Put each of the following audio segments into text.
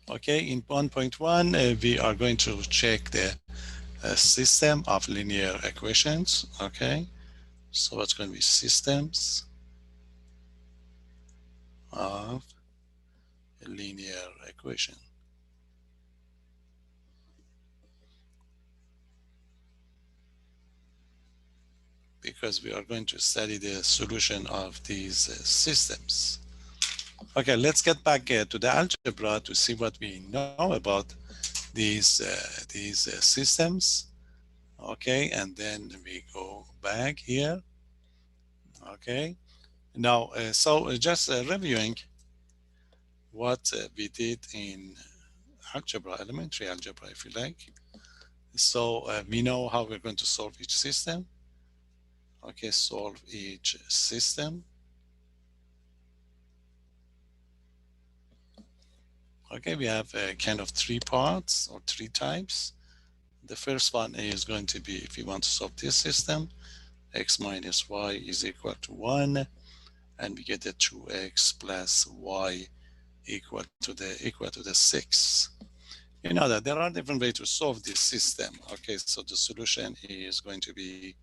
Okay, in 1.1, we are going to check the system of linear equations. Okay, so it's going to be systems of linear equation. Because we are going to study the solution of these systems. Okay, let's get back to the algebra to see what we know about these systems. Okay, and then we go back here. Okay, now just reviewing what we did in algebra, elementary algebra, if you like. So we know how we're going to solve each system. Okay, solve each system. Okay, we have kind of three parts or three types. The first one is going to be if you want to solve this system, x minus y is equal to 1, and we get the 2x plus y equal to the 6. You know that there are different ways to solve this system. Okay, so the solution is going to be,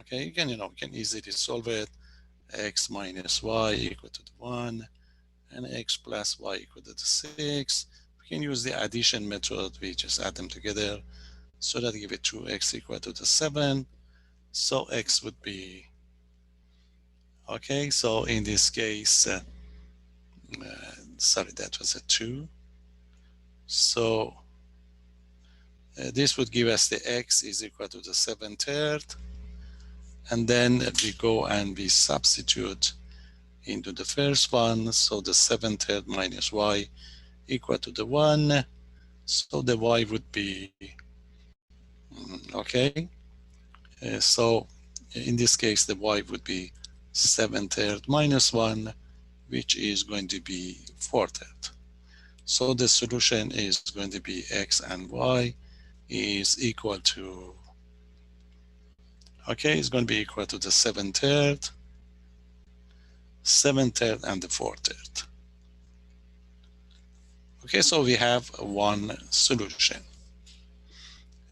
okay, you can easily solve it. X minus y equal to the 1 and x plus y equal to the 6. We can use the addition method. We just add them together. So that give it 2x equal to the 7. So x would be, okay, so in this case, sorry, that was a 2. So this would give us the x is equal to the 7/3. And then we go and we substitute into the first one. So the 7/3 minus y equal to the 1. So the y would be, okay. So in this case, the y would be 7/3 minus 1, which is going to be 4/3. So the solution is going to be x and y is equal to, okay, it's going to be equal to the 7/3, and the 4/3. Okay, so we have one solution.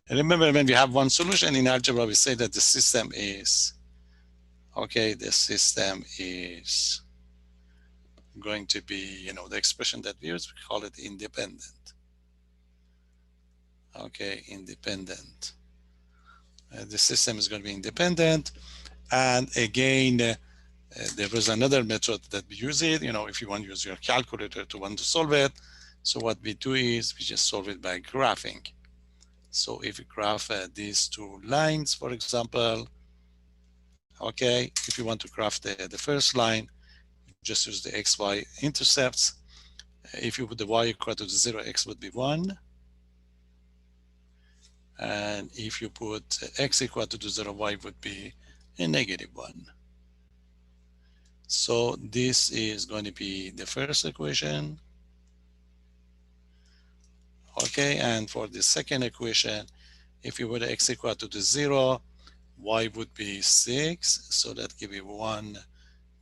And remember, when we have one solution in algebra, we say that the system is, okay, the system is going to be, the expression that we use, we call it independent. Okay, independent. The system is going to be independent. And again, there was another method that we use it, if you want to use your calculator to want to solve it. So what we do is we just solve it by graphing. So if you graph these two lines, for example, okay, if you want to graph the first line, just use the xy intercepts. If you put the y equal to 0, x would be 1. And if you put x equal to 0, y would be a -1. So this is going to be the first equation. Okay, and for the second equation, if you put x equal to 0, y would be 6. So that give you 1,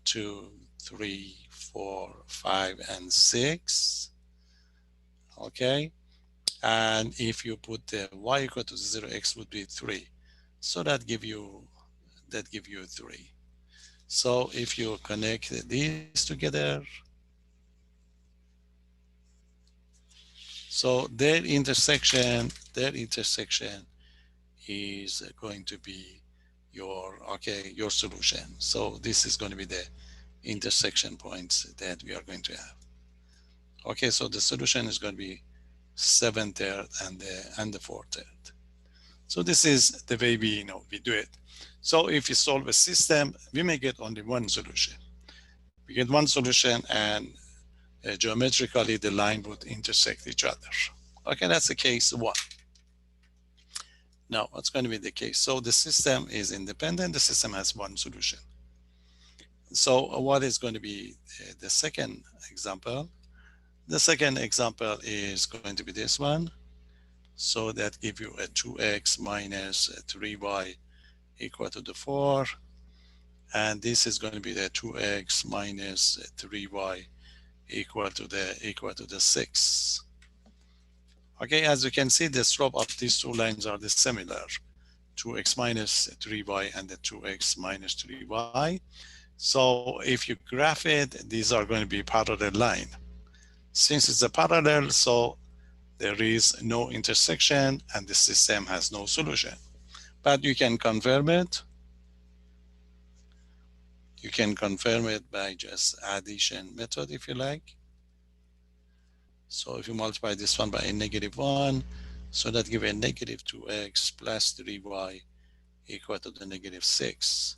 2, 3, 4, 5, and 6. Okay, and if you put the y equal to 0, x would be 3. So that give you 3. So if you connect these together, so their intersection is going to be your solution. So this is going to be the intersection points that we are going to have. Okay, so the solution is going to be 7/3 and the 4/3. So this is the way we do it. So if you solve a system, we may get only one solution. We get one solution, and geometrically the line would intersect each other. Okay, that's the case 1. Now, what's going to be the case? So the system is independent. The system has one solution. So what is going to be the second example? The second example is going to be this one. So that gives you a 2x minus 3y equal to the 4. And this is going to be the 2x minus 3y equal to the 6. Okay, as you can see, the slope of these two lines are similar, 2x minus 3y and the 2x minus 3y. So if you graph it, these are going to be parallel line. Since it's a parallel, so there is no intersection and the system has no solution. But you can confirm it. You can confirm it by just addition method if you like. So if you multiply this one by a -1, so that gives a -2x plus 3y equal to the -6.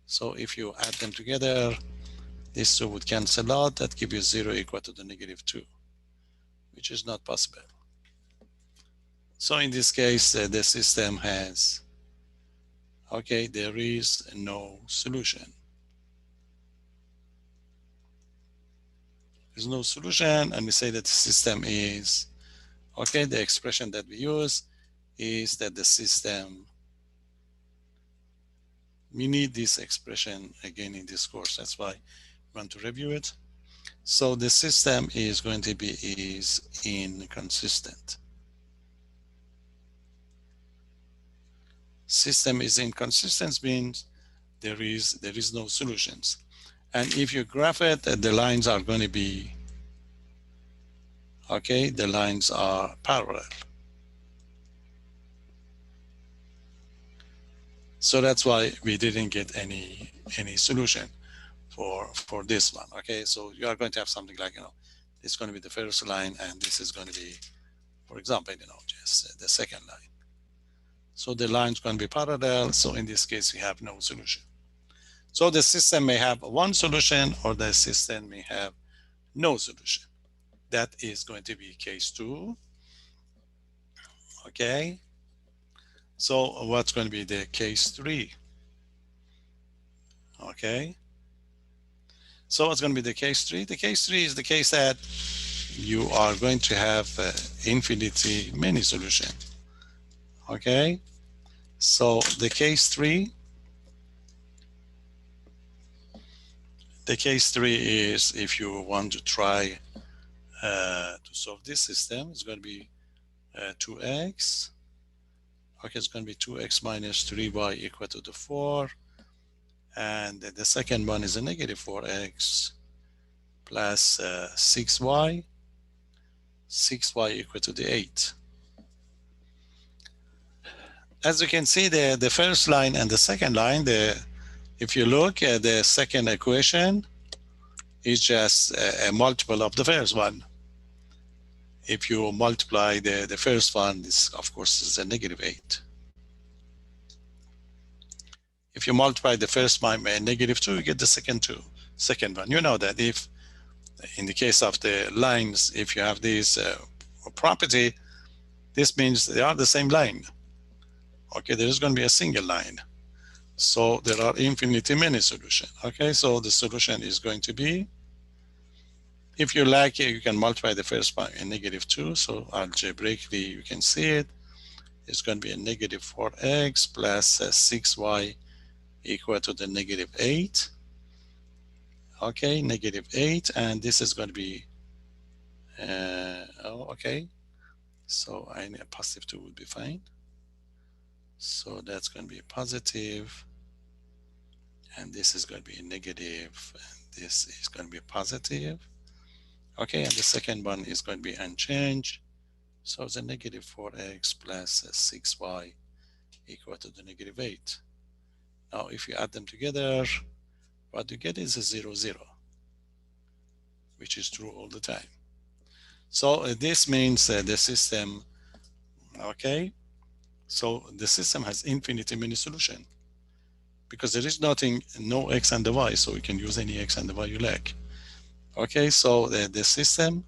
So if you add them together, these two would cancel out. That gives you 0 equal to the -2, which is not possible. So in this case, the system has, okay, there is no solution. There's no solution, and we say that the system is, okay, the expression that we use is that the system, we need this expression again in this course. That's why I want to review it. So the system is going to be is inconsistent. System is inconsistent means there is no solutions. And if you graph it, the lines are going to be, okay, the lines are parallel. So that's why we didn't get any solution for this one. Okay, so you are going to have something like, it's going to be the first line and this is going to be, for example, just the second line. So the line is going to be parallel. So in this case, we have no solution. So the system may have one solution or the system may have no solution. That is going to be case 2. Okay. So what's going to be the case 3? Okay. So what's going to be the case 3? The case 3 is the case that you are going to have infinity many solution. Okay. So the case 3, is if you want to try to solve this system, it's going to be 2x. Okay, it's going to be 2x minus 3y equal to the 4. And the second one is a -4x plus 6y. 6y equal to the 8. As you can see, the first line and the second line, if you look at the second equation, it's just a multiple of the first one. If you multiply the first one, this of course is a -8. If you multiply the first one by -2, you get the second one. You know that if, in the case of the lines, if you have this property, this means they are the same line. Okay, there is going to be a single line. So there are infinitely many solutions. Okay, so the solution is going to be, if you like, you can multiply the first by a -2. So algebraically, you can see it. It's going to be a -4x plus 6y equal to the -8. Okay, -8, and this is going to be, okay. So I need a +2 would be fine. So that's going to be positive, and this is going to be a negative, and this is going to be positive. Okay, and the second one is going to be unchanged. So it's a -4x plus 6y equal to the -8. Now, if you add them together, what you get is a 0, 0, which is true all the time. So this means the system, okay, so the system has infinitely many solutions because there is no x and the y, so you can use any x and the y you like. Okay, so the system,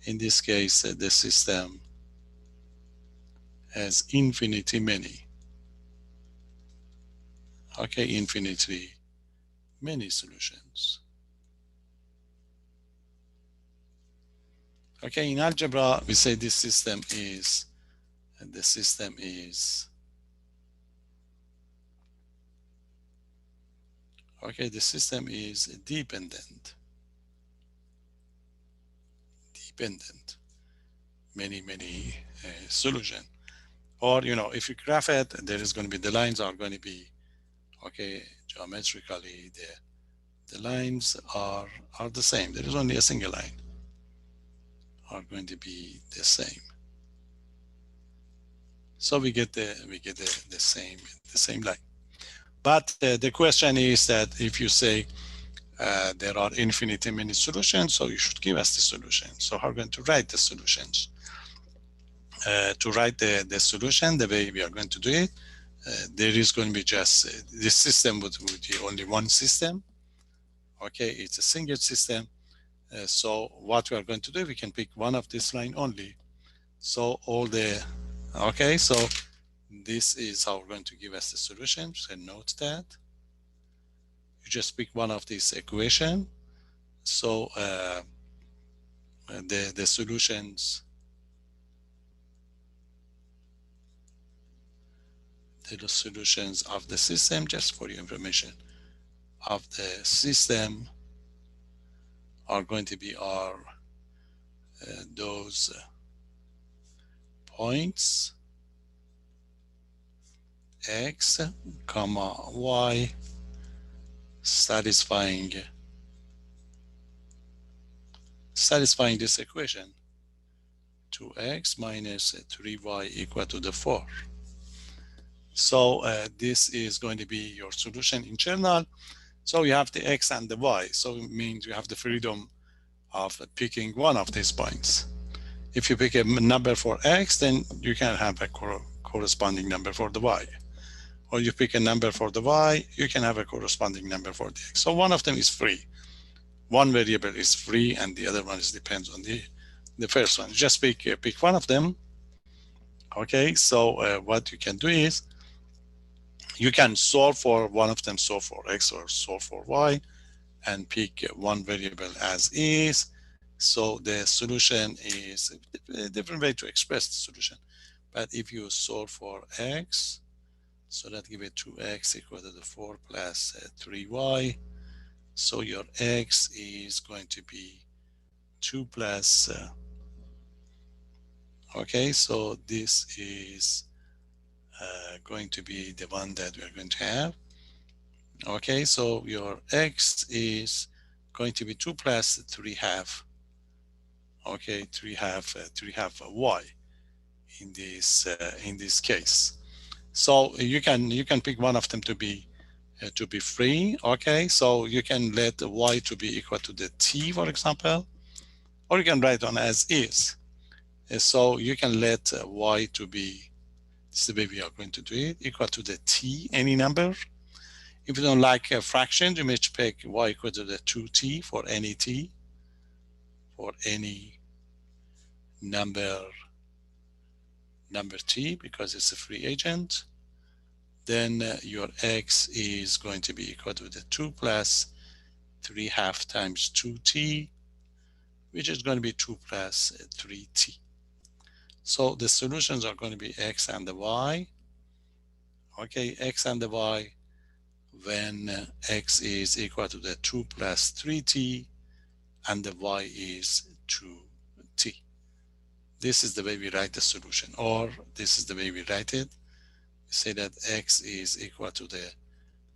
in this case, the system has infinitely many. Okay, infinitely many solutions. Okay, in algebra, we say this system is, okay, the system is dependent. independent, many solution. Or, if you graph it, there is going to be, the lines are going to be, okay, geometrically, the lines are the same. There is only a single line are going to be the same. So we get the same line. But the question is that if you say there are infinitely many solutions, so you should give us the solution. So how are we going to write the solutions? To write the solution, the way we are going to do it, there is going to be just this system would be only one system. Okay, it's a single system. So what we are going to do, we can pick one of this line only. So okay, so this is how we're going to give us the solution. So note that you just pick one of these equation. So the solutions, the solutions of the system, just for your information, of the system are going to be those points x comma y satisfying this equation, 2x minus 3y equal to the 4. So this is going to be your solution in general. So you have the x and the y. So it means you have the freedom of picking one of these points. If you pick a number for x, then you can have a corresponding number for the y. Or you pick a number for the y, you can have a corresponding number for the x. So one of them is free. One variable is free, and the other one depends on the first one. Just pick one of them. Okay, so what you can do is you can solve for one of them, solve for x or solve for y, and pick one variable as is. So the solution is a different way to express the solution. But if you solve for x, so that give it 2x equal to the 4 plus 3y. So your x is going to be 2 plus, okay, so this is going to be the one that we're going to have. Okay, so your x is going to be 2 plus 3 half. Okay, 3 half y in this case. So you can pick one of them to be free. Okay, so you can let y to be equal to the t, for example, or you can write on as is. So you can let y to be, this is the way we are going to do it, equal to the t, any number. If you don't like fractions, you may pick y equal to the 2t for any t, for any number t, because it's a free agent. Then your x is going to be equal to the 2 plus 3 half times 2t, which is going to be 2 plus 3t. So the solutions are going to be x and the y. Okay, x and the y when x is equal to the 2 plus 3t and the y is 2t. This is the way we write the solution, or this is the way we write it. We say that x is equal to the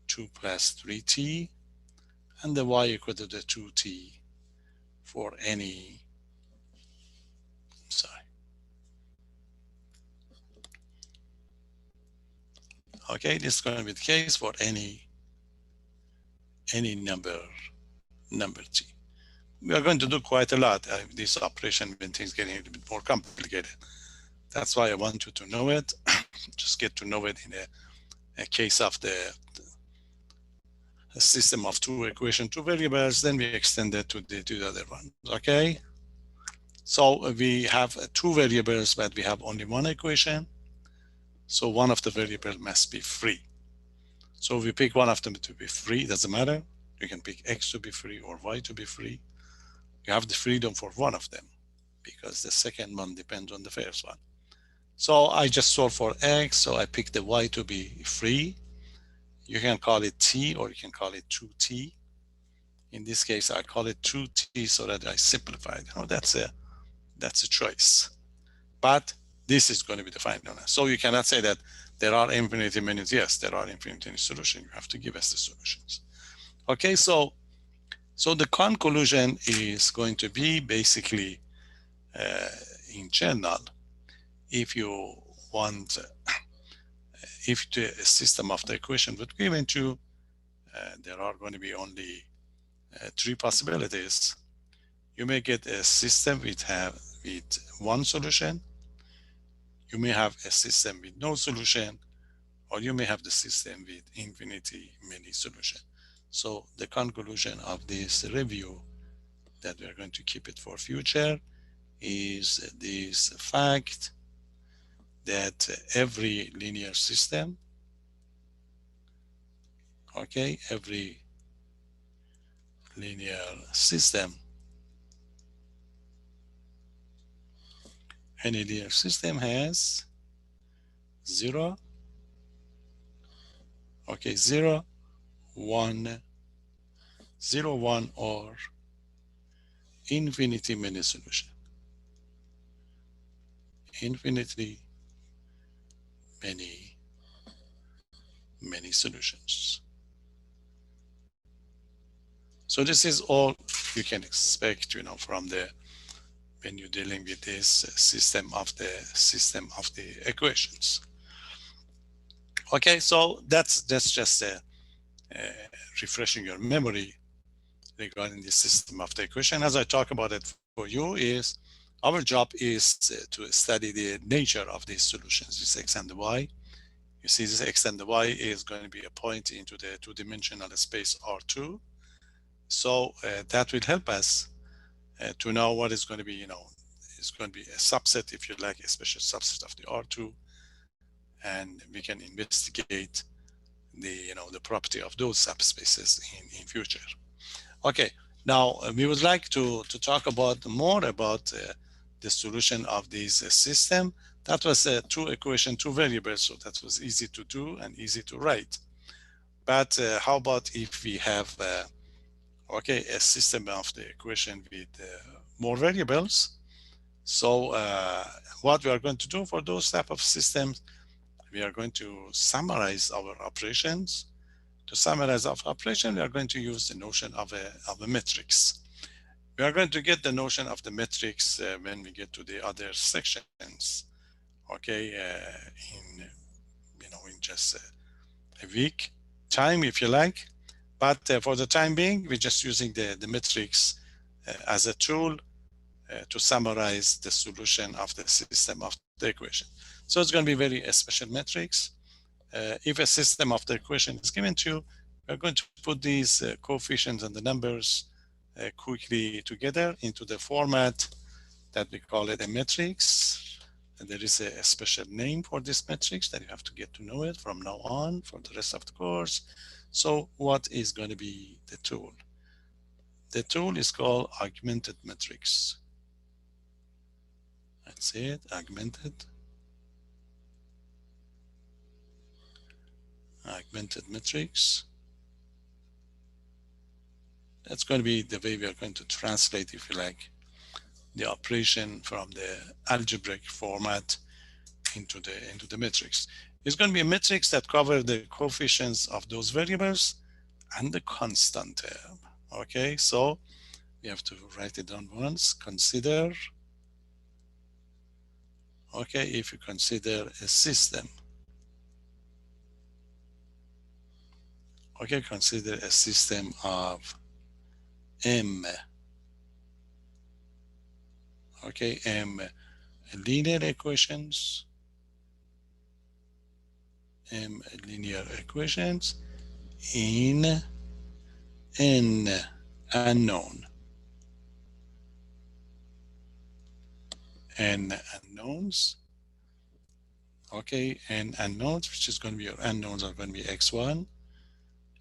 2 plus 3t and the y equal to the 2t for any, sorry. Okay, this is going to be the case for any number t. We are going to do quite a lot this operation when things getting a little bit more complicated. That's why I want you to know it. Just get to know it in a case of the system of two equation, two variables, then we extend it to the other ones. Okay, so we have two variables, but we have only one equation. So one of the variable must be free. So if we pick one of them to be free, it doesn't matter. You can pick x to be free or y to be free. You have the freedom for one of them because the second one depends on the first one. So I just solve for x, so I pick the y to be free. You can call it t or you can call it 2t. In this case, I call it 2t so that I simplify it. That's That's a choice. But this is going to be the final answer. So you cannot say that there are infinitely many. Yes, there are infinitely many solutions. You have to give us the solutions. Okay, so the conclusion is going to be basically, in general, if you want, if the system of the equation would given to, there are going to be only three possibilities. You may get a system with one solution. You may have a system with no solution, or you may have the system with infinity many solutions. So the conclusion of this review, that we are going to keep it for future, is this fact that every linear system, okay, every linear system, any linear system has zero, okay, zero, one, zero, one, or infinity many solution. Infinitely many solutions. So this is all you can expect, from the, when you're dealing with this system of the equations. Okay, so that's just refreshing your memory regarding the system of the equation. As I talk about it for you, is our job is to study the nature of these solutions, this x and the y. You see, this x and the y is going to be a point into the two-dimensional space R2. So that will help us to know what is going to be, it's going to be a subset, if you like, a special subset of the R2, and we can investigate the property of those subspaces in future. Okay, now we would like to talk about more about the solution of this system. That was two equation, two variables, so that was easy to do and easy to write. But how about if we have okay, a system of the equation with more variables? So what we are going to do for those type of systems, we are going to summarize our operations. To summarize our operation, we are going to use the notion of a matrix. We are going to get the notion of the matrix when we get to the other sections. Okay, in just a week time, if you like. But for the time being, we're just using the matrix as a tool to summarize the solution of the system of the equation. So it's going to be very a special matrix. If a system of the equation is given to you, we're going to put these coefficients and the numbers quickly together into the format that we call it a matrix. And there is a special name for this matrix that you have to get to know it from now on for the rest of the course. So what is going to be the tool? The tool is called augmented matrix. That's it, augmented matrix. That's going to be the way we are going to translate, if you like, the operation from the algebraic format into the matrix. It's going to be a matrix that covers the coefficients of those variables and the constant term. Okay, so we have to write it down once. Consider, okay, if you consider a system, okay, consider a system of M, okay, M linear equations, M linear equations in N unknown, N unknowns, okay, N unknowns, which is going to be, your unknowns are going to be x1,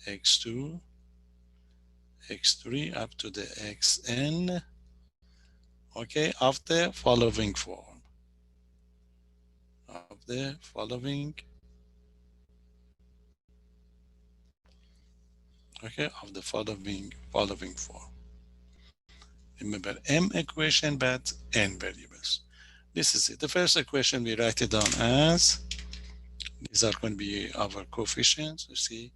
x2, x3 up to the xn, okay, of the following form, of the following, okay, of the following form. Remember, M equation, but N variables. This is it. The first equation, we write it down as, these are going to be our coefficients. You see,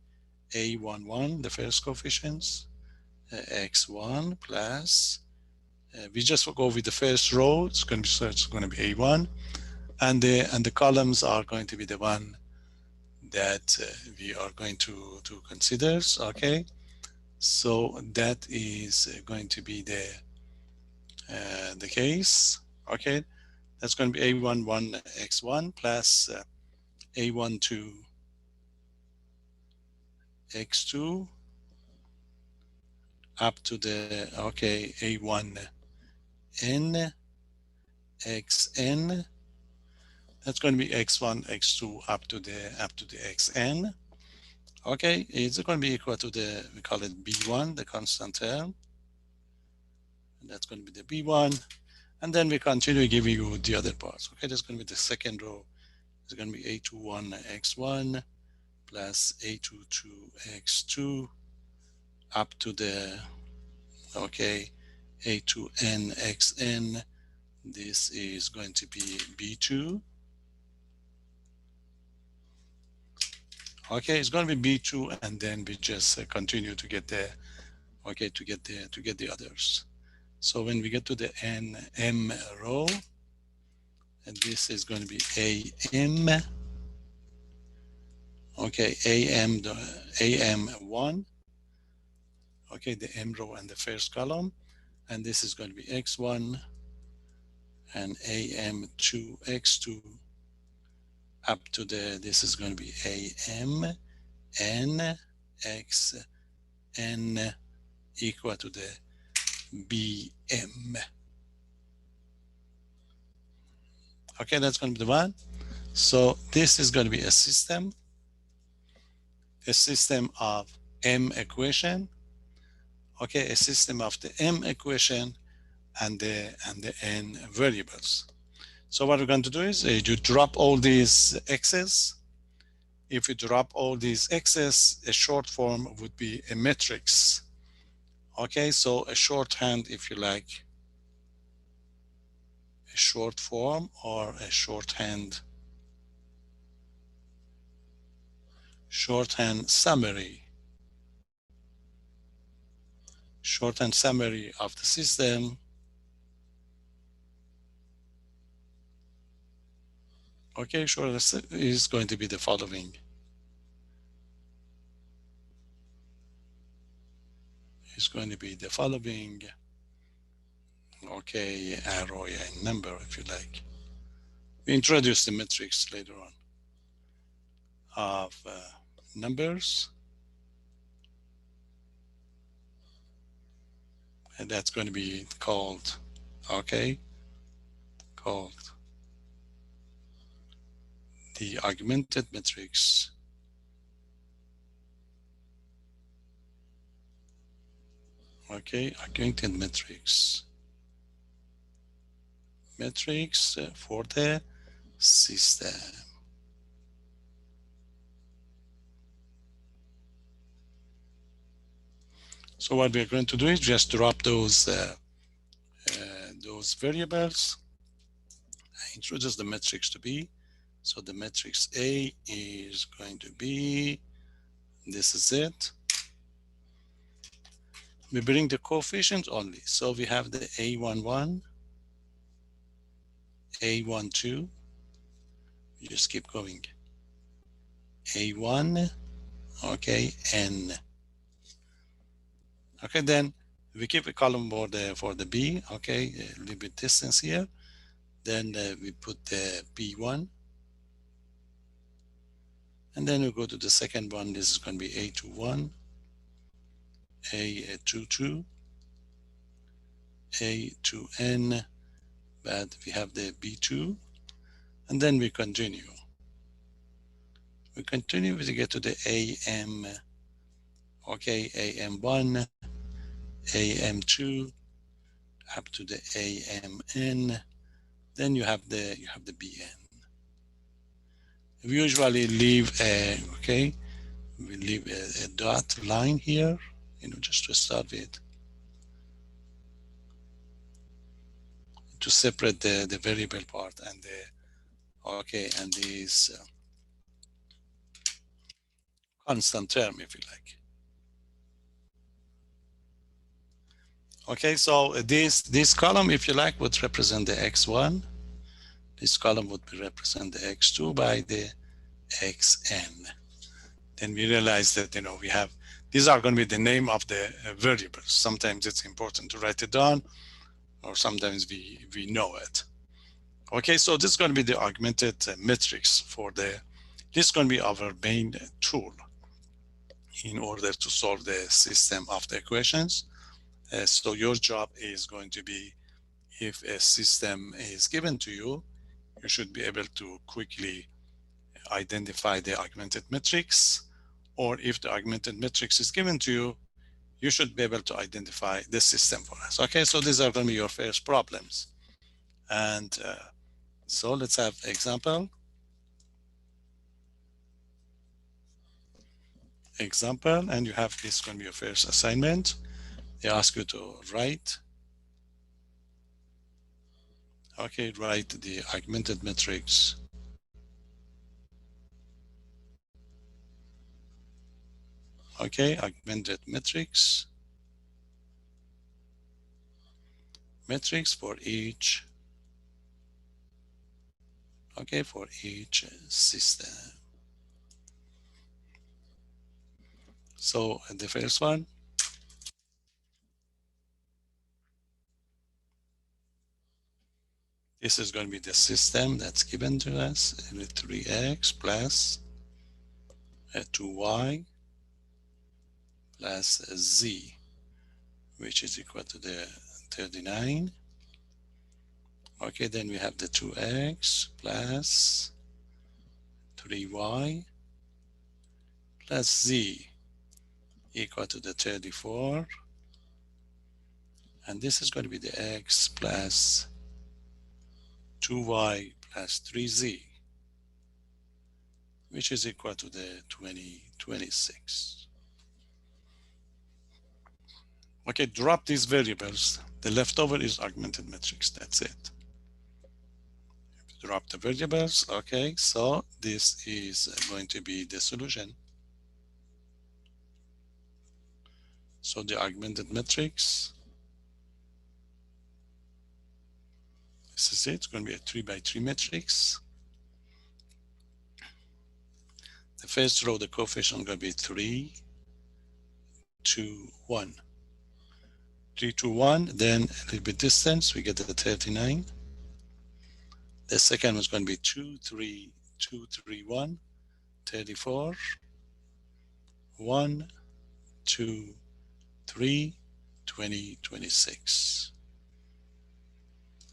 A11, the first coefficients, X1 plus, we just go with the first row. It's going to be, so it's going to be A1. And the columns are going to be the one that we are going to consider. Okay, so that is going to be the case. Okay, that's going to be A11 X1 plus A12 X2 up to the, okay, A1 N Xn. That's going to be X1 X2 up to the Xn. Okay, it's going to be equal to the, we call it B1, the constant term. And that's going to be the B1. And then we continue giving you the other parts. Okay, that's going to be the second row. It's going to be A21 X1 plus A22 X2 up to the, okay, A2N Xn. This is going to be B2. Okay, it's going to be B2, and then we just continue to get the, okay, to get the others. So when we get to the M row, and this is going to be AM, okay, AM1, okay, the M row and the first column, and this is going to be X1 and AM2 X2 up to the, this is going to be AM N X N equal to the BM. Okay, that's going to be the one. So this is going to be a system of M equation. Okay, a system of the M equation and the N variables. So what we're going to do is you drop all these x's. If you drop all these x's, a short form would be a matrix. Okay, so a shorthand, if you like, a short form or a shorthand summary. Shorthand summary of the system. Okay, sure, is going to be the following. It's going to be the following. Okay, arrow and number, if you like. We introduce the matrix later on of numbers. And that's going to be called, okay, called the augmented matrix. Okay, augmented matrix. Matrix for the system. So what we're going to do is just drop those variables. I introduce the matrix to be. So the matrix A is going to be, this is it. We bring the coefficients only. So we have the A11, A12, you just keep going. A1, okay, N. Okay, then we keep a column for the B, okay, a little bit distance here. Then we put the B1. And then we go to the second one. This is going to be A21, A22, A2N, but we have the B2. And then we continue. We continue to get to the AM, okay, AM1, AM2, up to the AMN. Then you have the BN. We usually leave a, okay, we leave a dot line here, you know, just to start with. to separate the variable part and the, okay, and these constant term, if you like. Okay, so this column, if you like, would represent the x1. This column would represent the x2 by the xn. Then we realize that, you know, we have, these are going to be the name of the variables. Sometimes it's important to write it down, or sometimes we know it. Okay, so this is going to be the augmented matrix for the, this is going to be our main tool in order to solve the system of the equations. So your job is going to be, if a system is given to you, you should be able to quickly identify the augmented matrix, or if the augmented matrix is given to you, you should be able to identify the system for us. Okay, so these are going to be your first problems. And so let's have example. And you have, this is going to be your first assignment. They ask you to write, okay, write the augmented matrix. Okay, augmented matrix for each, okay, for each system. So the first one, this is going to be the system that's given to us, 3x plus 2y plus z, which is equal to the 39. Okay, then we have the 2x plus 3y plus z equal to the 34. And this is going to be the x plus 2y plus 3z, which is equal to the 26. Okay, drop these variables. The leftover is augmented matrix. That's it. Drop the variables. Okay, so this is going to be the solution. So the augmented matrix, this is it. It's going to be a 3 by 3 matrix. The first row, the coefficient is going to be 3, 2, 1. 3 to 1, then a little bit distance, we get the 39. The second one is going to be 2, 3, 2, 3, 1, 34. 1, 2, 3, 20, 26.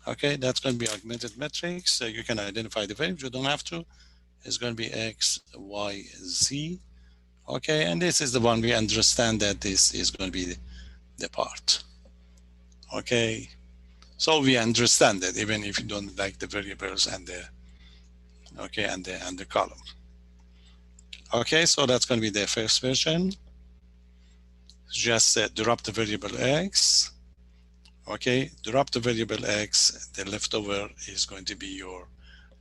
Okay, that's going to be augmented matrix. So you can identify the variables, you don't have to. It's going to be x, y, z. Okay, and this is the one we understand that this is going to be the part. Okay, so we understand that even if you don't like the variables and the, okay, and the column. Okay, so that's going to be the first version. Just drop the variable x. Okay, drop the variable x. The leftover is going to be your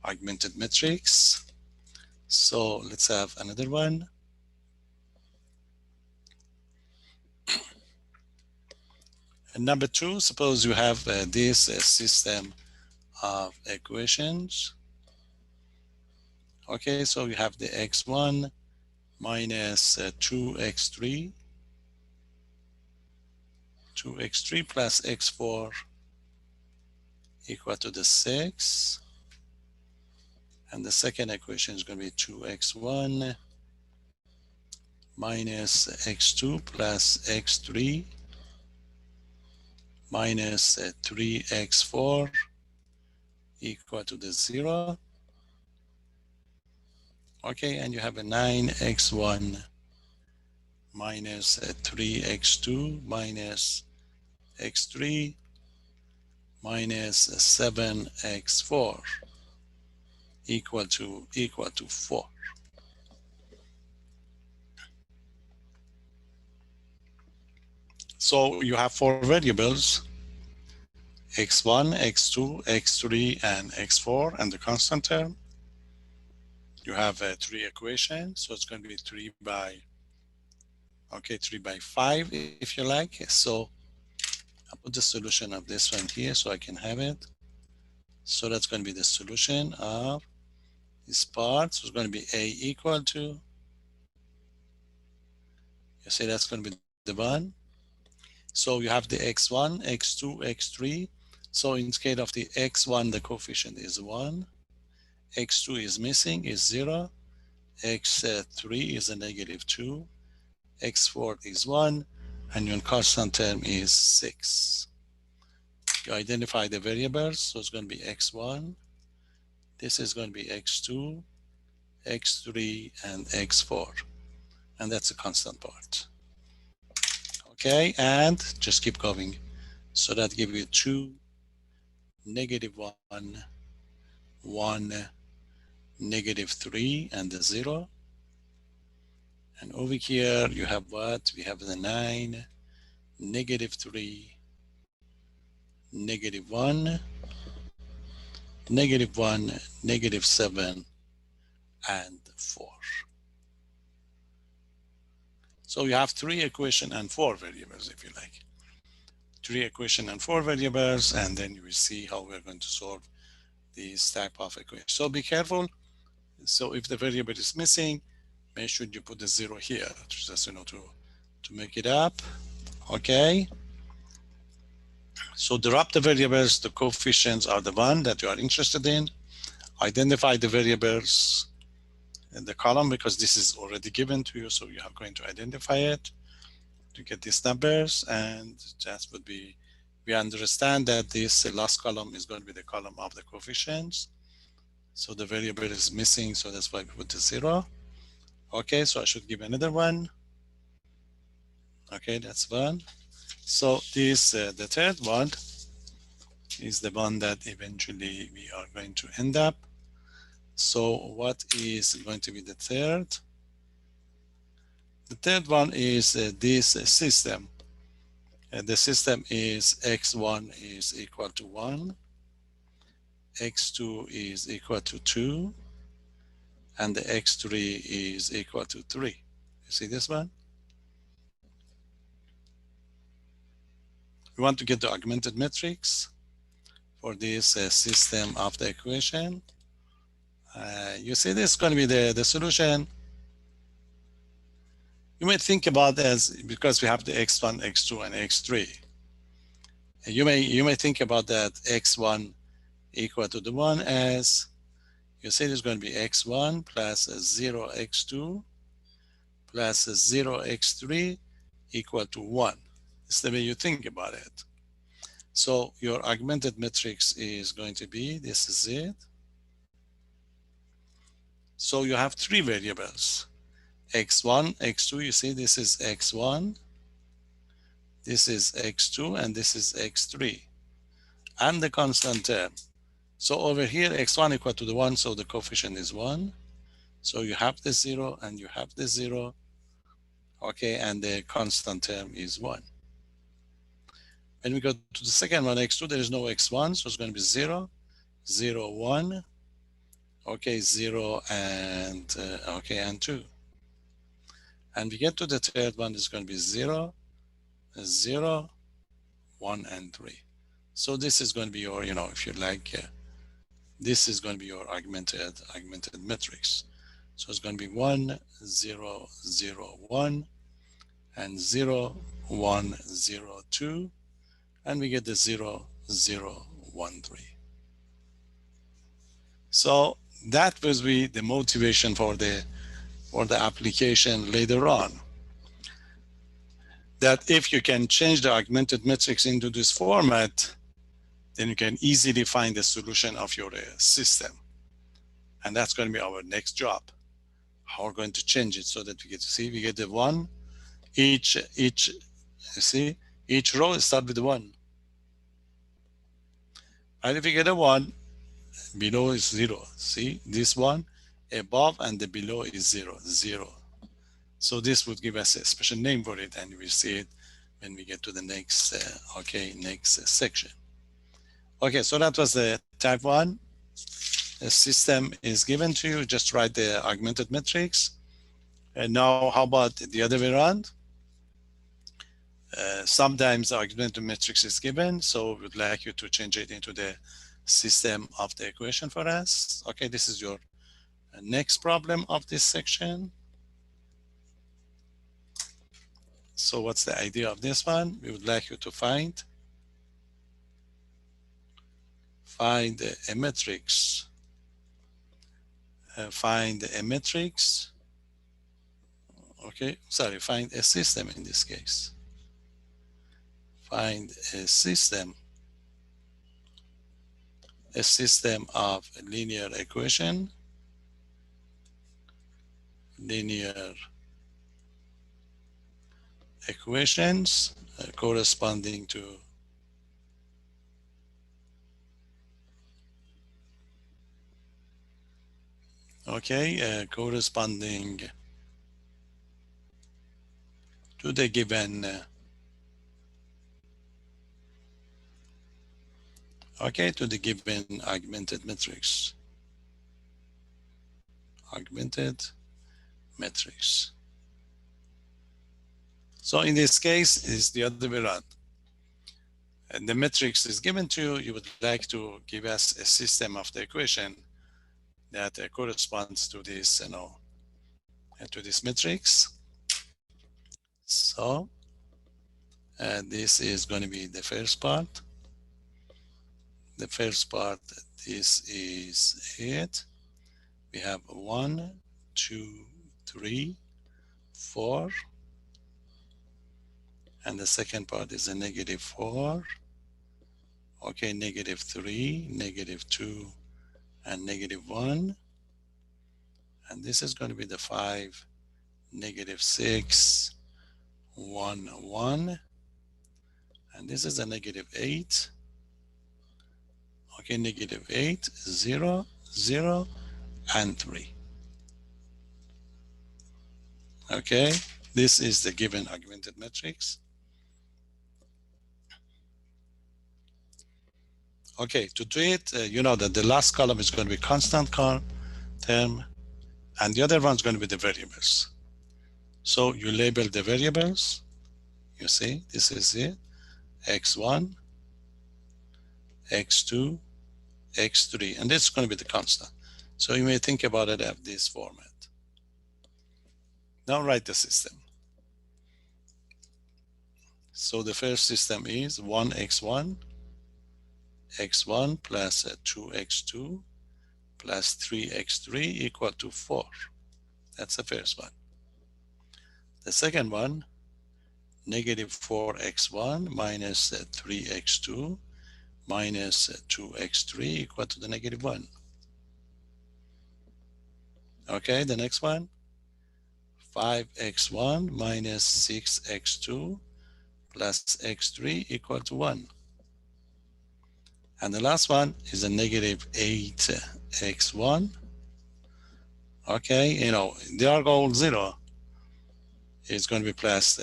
augmented matrix. So let's have another one. And number 2, suppose you have this system of equations. Okay, so you have the x1 minus 2x3 plus x4 equal to the 6. And the second equation is going to be 2x1 minus x2 plus x3 minus 3x4 equal to the 0. Okay, and you have a 9x1 minus 3x2 minus x3 minus 7x4 equal to 4. So you have 4 variables. x1, x2, x3, and x4, and the constant term. You have three equations, so it's going to be 3 by, okay, 3 by 5 if you like. So I'll put the solution of this one here so I can have it. So that's going to be the solution of this part. So it's going to be a equal to, you see that's going to be the one. So you have the x1, x2, x3. So instead of the x1, the coefficient is 1, x2 is missing, is 0, x3 is a negative 2, x4 is 1, and your constant term is 6. You identify the variables, so it's going to be x1, this is going to be x2, x3, and x4, and that's a constant part. Okay, and just keep going. So that gives you 2, negative 1, 1, negative 3, and the 0. And over here you have what? We have the 9, negative 3, negative 1, negative 1, negative 7, and 4. So you have 3 equations and 4 variables if you like. 3 equations and 4 variables, and then you will see how we're going to solve these type of equations. So be careful. So if the variable is missing, make sure you put the 0 here, just to make it up. Okay. So drop the variables, the coefficients are the one that you are interested in. Identify the variables in the column because this is already given to you, so you are going to identify it to get these numbers, and that would be, we understand that this last column is going to be the column of the coefficients. So the variable is missing, so that's why we put the 0. Okay, so I should give another one. Okay, that's 1. So this, the third one, is the one that eventually we are going to end up. So what is going to be the third? The third one is this system. The system is x1 is equal to 1, x2 is equal to 2, and the x3 is equal to 3. You see this one? We want to get the augmented matrix for this system of the equation. You see this is going to be the solution. You may think about as, because we have the x1, x2, and x3. You may think about that x1 equal to the 1 as, you say there's going to be x1 plus 0x2 plus 0x3 equal to 1. It's the way you think about it. So your augmented matrix is going to be, this is it. So you have 3 variables, x1, x2, you see this is x1, this is x2, and this is x3, and the constant term. So over here, x1 equal to the 1, so the coefficient is 1. So you have the 0 and you have the 0, okay, and the constant term is 1. When we go to the second one, x2, there is no x1, so it's going to be 0, 0, 1, okay, 0, and okay, and 2. And we get to the third one, it's going to be 0, 0, 1, and 3. So this is going to be your, if you like, this is going to be your augmented matrix. So it's going to be 1, 0, 0, 1, and 0, 1, 0, 2, and we get the 0, 0, 1, 3. So that will be the motivation for the application later on. That if you can change the augmented matrix into this format, then you can easily find the solution of your system. And that's going to be our next job. How we're going to change it so that we get to see, we get the 1, each, you see, each row start with 1. And if you get a 1, below is 0. See, this one above and the below is 0, 0. So this would give us a special name for it, and we'll see it when we get to the next, next section. Okay, so that was the type 1. The system is given to you, just write the augmented matrix. And now how about the other way around? Sometimes the augmented matrix is given, so we would like you to change it into the system of the equation for us. Okay, this is your next problem of this section. So what's the idea of this one? We would like you to find a matrix. Find a matrix. Okay, sorry, find a system in this case. Find a system of linear equations corresponding to corresponding to the given to the given augmented matrix. So in this case, is the other way around. And the matrix is given to you. You would like to give us a system of the equation that corresponds to this, to this matrix. So this is going to be the first part. The first part, this is it. We have 1, 2, 3, 4. And the second part is a -4. Okay, -3, -2, and -1. And this is going to be the 5, -6, 1, 1. And this is a -8. Okay, -8, 0, 0, and 3. Okay, this is the given augmented matrix. Okay, to do it, you know that the last column is going to be constant term, and the other one is going to be the variables. So you label the variables. You see, this is it: x1, x2, x3, and this is going to be the constant. So you may think about it at this format. Now write the system. So the first system is 1x1, x1 plus 2x2 plus 3x3 equal to 4. That's the first one. The second one, -4x1 minus 3x2 minus 2x3 equal to the -1. Okay, the next one, 5x1 minus 6x2 plus x3 equal to 1. And the last one is a -8x1. Okay, they are all 0. It's going to be plus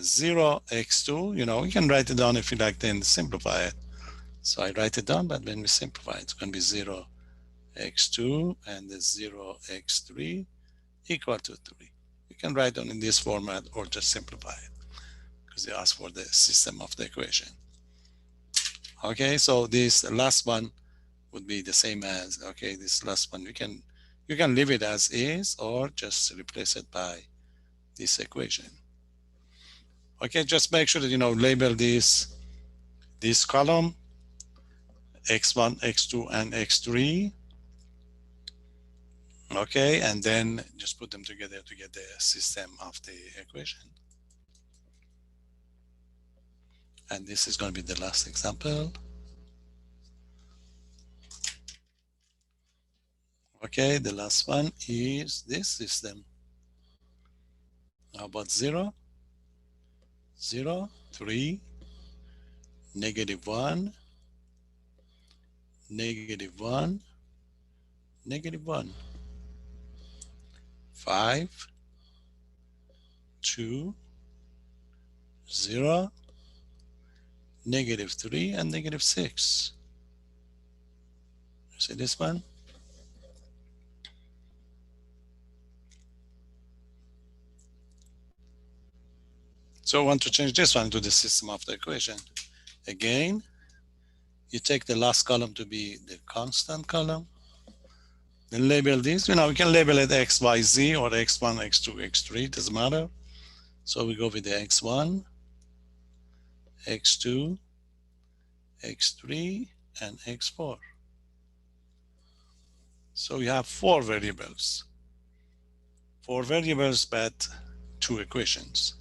0x2. You can write it down if you like, then simplify it. So I write it down, but when we simplify, it's going to be 0x2 and the 0x3 equal to 3. You can write down in this format or just simplify it because they ask for the system of the equation. Okay, so this last one would be the same as, okay, this last one, you can leave it as is or just replace it by this equation. Okay, just make sure that label this column x1, x2, and x3. Okay, and then just put them together to get the system of the equation. And this is going to be the last example. Okay, the last one is this system. How about 0, 0, 3, -1, -1, -1, 5, 2, 0, -3 and -6. You see this one? So I want to change this one to the system of the equation. Again, you take the last column to be the constant column. Then label these. We can label it X, Y, Z or X1, X2, X3, doesn't matter. So we go with the X1, X2, X3, and X4. So you have four variables. Four variables, but two equations.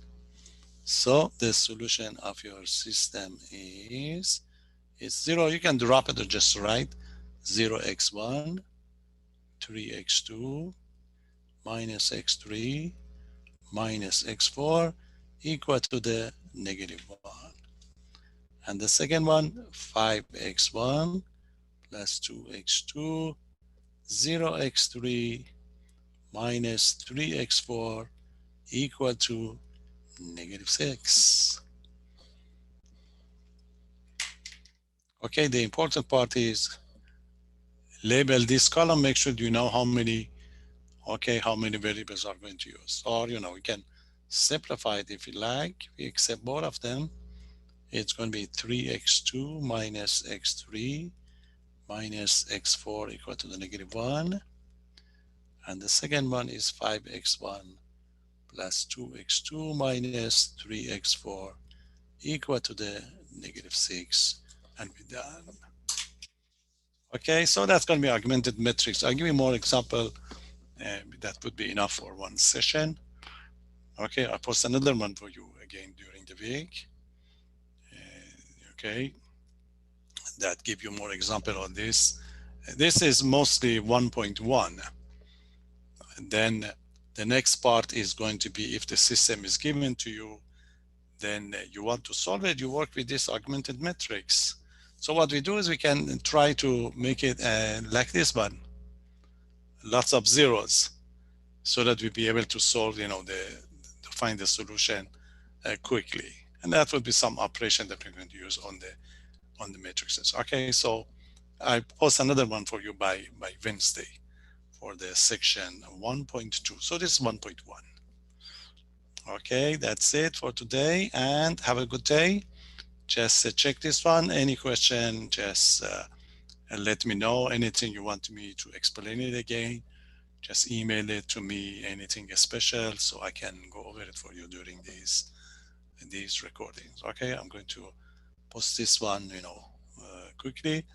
So the solution of your system is 0. You can drop it or just write 0x1, 3x2, minus x3, minus x4 equal to the -1. And the second one, 5x1 plus 2x2, 0x3 minus 3x4 equal to -6. Okay, the important part is label this column, make sure you know how many variables are going to use. Or, we can simplify it if you like. We accept both of them. It's going to be 3x2 minus x3 minus x4 equal to the -1. And the second one is 5x1 plus 2x2 minus 3x4 equal to the -6. And we're done. Okay, so that's going to be augmented matrix. I'll give you more example. That would be enough for one session. Okay, I'll post another one for you again during the week. Okay, that give you more example on this. This is mostly 1.1. And then the next part is going to be if the system is given to you, then you want to solve it, you work with this augmented matrix. So what we do is we can try to make it like this one, lots of zeros, so that we be able to solve, to find the solution quickly. And that would be some operation that we're going to use on the matrices. Okay, so I post another one for you by Wednesday for the section 1.2. So this is 1.1. Okay, that's it for today, and have a good day. Just check this one. Any question, just let me know. Anything you want me to explain it again, just email it to me, anything special, so I can go over it for you during these recordings. Okay, I'm going to post this one, quickly.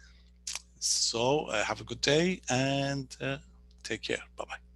So have a good day and take care. Bye-bye.